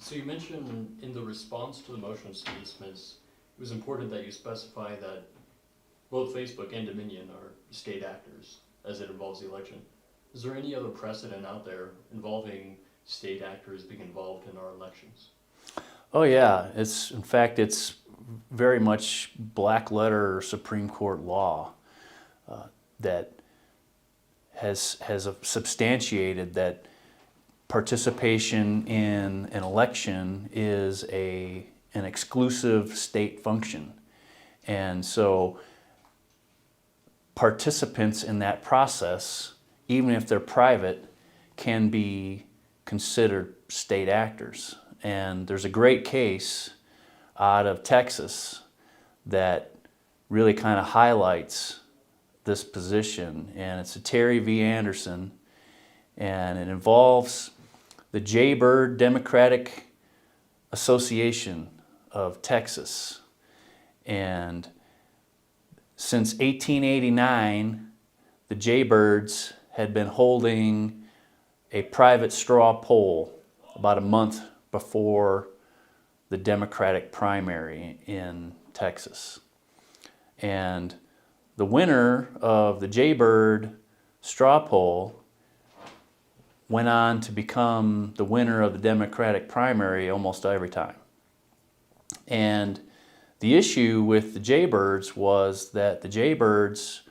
So you mentioned in the response to the motion to dismiss, it was important that you specify that both Facebook and Dominion are state actors as it involves the election. Is there any other precedent out there involving state actors being involved in our elections? Oh yeah, in fact it's very much black letter Supreme Court law that has substantiated that participation in an election is an exclusive state function. And so participants in that process, even if they're private, can be considered state actors. And there's a great case out of Texas that really kind of highlights this position, and it's a Terry v. Anderson, and it involves the Jaybird Democratic Association of Texas. And since 1889, the Jaybirds had been holding a private straw poll about a month before the Democratic primary in Texas. And the winner of the Jaybird straw poll went on to become the winner of the Democratic primary almost every time. And the issue with the Jaybirds was that the Jaybirds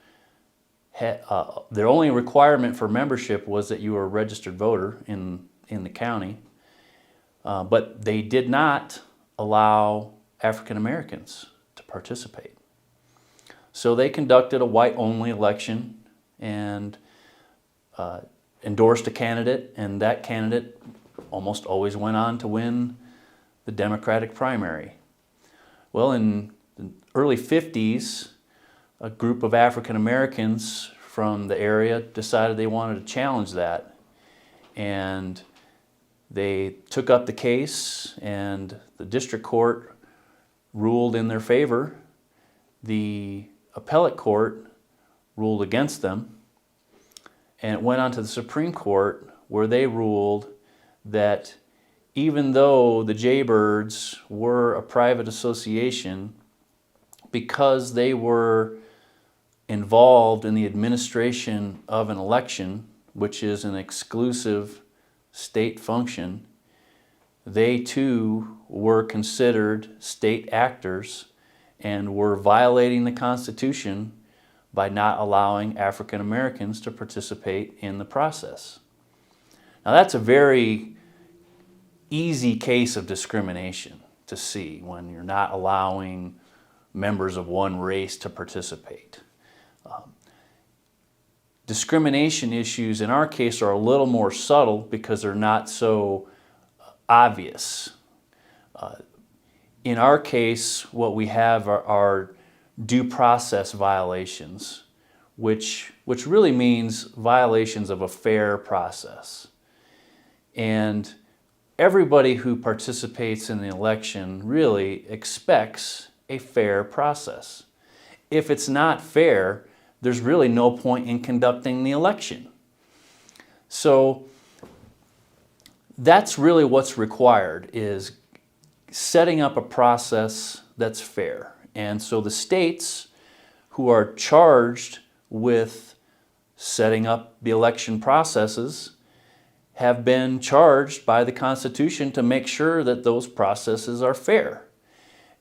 their only requirement for membership was that you were a registered voter in the county, but they did not allow African Americans to participate. So they conducted a white-only election and endorsed a candidate, and that candidate almost always went on to win the Democratic primary. Well, in the early 50s, a group of African Americans from the area decided they wanted to challenge that. And they took up the case, and the district court ruled in their favor. The appellate court ruled against them, and it went on to the Supreme Court, where they ruled that even though the Jaybirds were a private association, because they were involved in the administration of an election, which is an exclusive state function, they too were considered state actors and were violating the Constitution by not allowing African Americans to participate in the process. Now that's a very easy case of discrimination to see when you're not allowing members of one race to participate. Discrimination issues in our case are a little more subtle because they're not so obvious. In our case, what we have are due process violations, which really means violations of a fair process. And everybody who participates in the election really expects a fair process. If it's not fair, there's really no point in conducting the election. So that's really what's required, is setting up a process that's fair. And so the states who are charged with setting up the election processes have been charged by the Constitution to make sure that those processes are fair.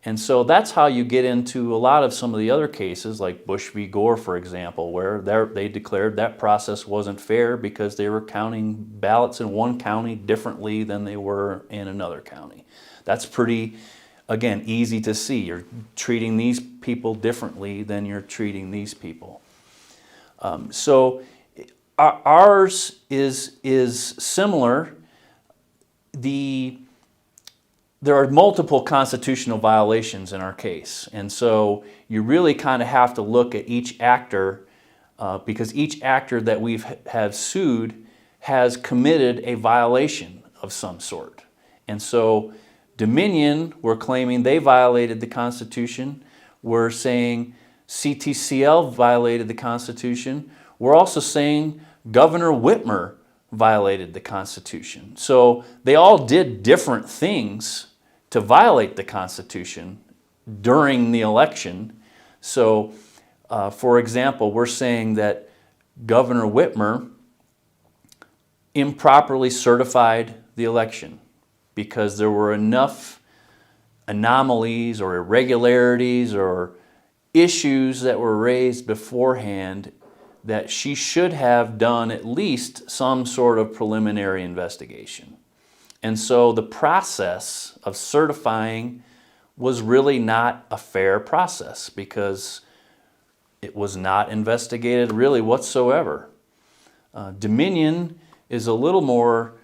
And so that's how you get into a lot of some of the other cases, like Bush v. Gore, for example, where they declared that process wasn't fair because they were counting ballots in one county differently than they were in another county. That's pretty, again, easy to see. You're treating these people differently than you're treating these people. So ours is similar. There are multiple constitutional violations in our case, and so you really kind of have to look at each actor because each actor that we have sued has committed a violation of some sort. And so Dominion, we're claiming they violated the Constitution. We're saying CTCL violated the Constitution. We're also saying Governor Whitmer violated the Constitution. So they all did different things to violate the Constitution during the election. So, for example, we're saying that Governor Whitmer improperly certified the election because there were enough anomalies or irregularities or issues that were raised beforehand that she should have done at least some sort of preliminary investigation. And so the process of certifying was really not a fair process because it was not investigated really whatsoever. Dominion is a little more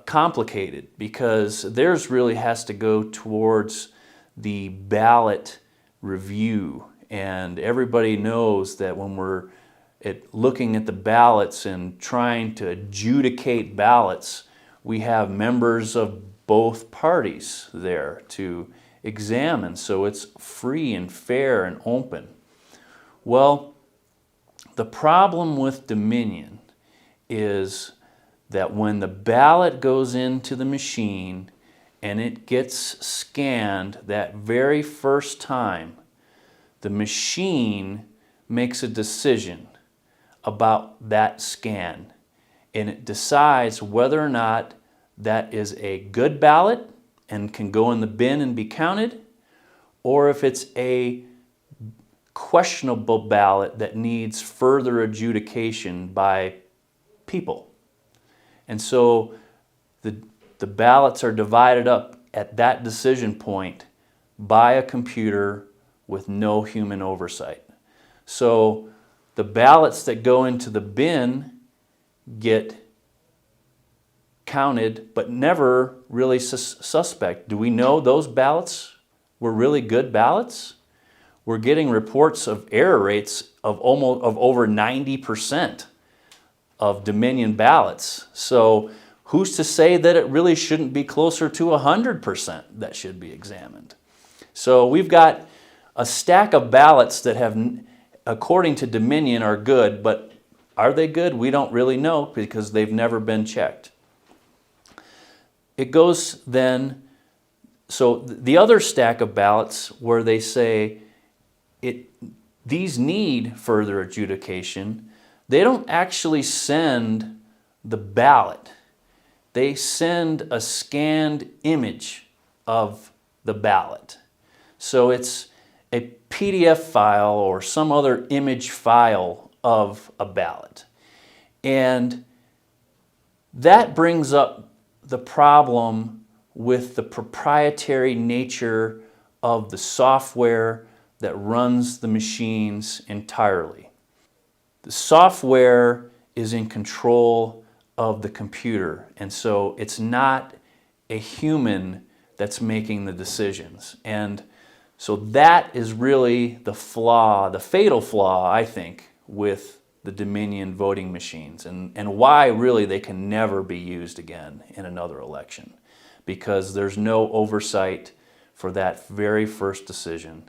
complicated because theirs really has to go towards the ballot review. And everybody knows that when we're looking at the ballots and trying to adjudicate ballots, we have members of both parties there to examine. So it's free and fair and open. Well, the problem with Dominion is that when the ballot goes into the machine and it gets scanned that very first time, the machine makes a decision about that scan, and it decides whether or not that is a good ballot and can go in the bin and be counted, or if it's a questionable ballot that needs further adjudication by people. And so the ballots are divided up at that decision point by a computer with no human oversight. So the ballots that go into the bin get counted but never really suspect. Do we know those ballots were really good ballots? We're getting reports of error rates of over 90% of Dominion ballots. So who's to say that it really shouldn't be closer to 100% that should be examined? So we've got a stack of ballots that have, according to Dominion, are good, but are they good? We don't really know because they've never been checked. It goes then, so the other stack of ballots where they say these need further adjudication, they don't actually send the ballot. They send a scanned image of the ballot. So it's a PDF file or some other image file of a ballot. And that brings up the problem with the proprietary nature of the software that runs the machines entirely. The software is in control of the computer, and so it's not a human that's making the decisions. And so that is really the flaw, the fatal flaw, I think, with the Dominion voting machines, and why really they can never be used again in another election, because there's no oversight for that very first decision.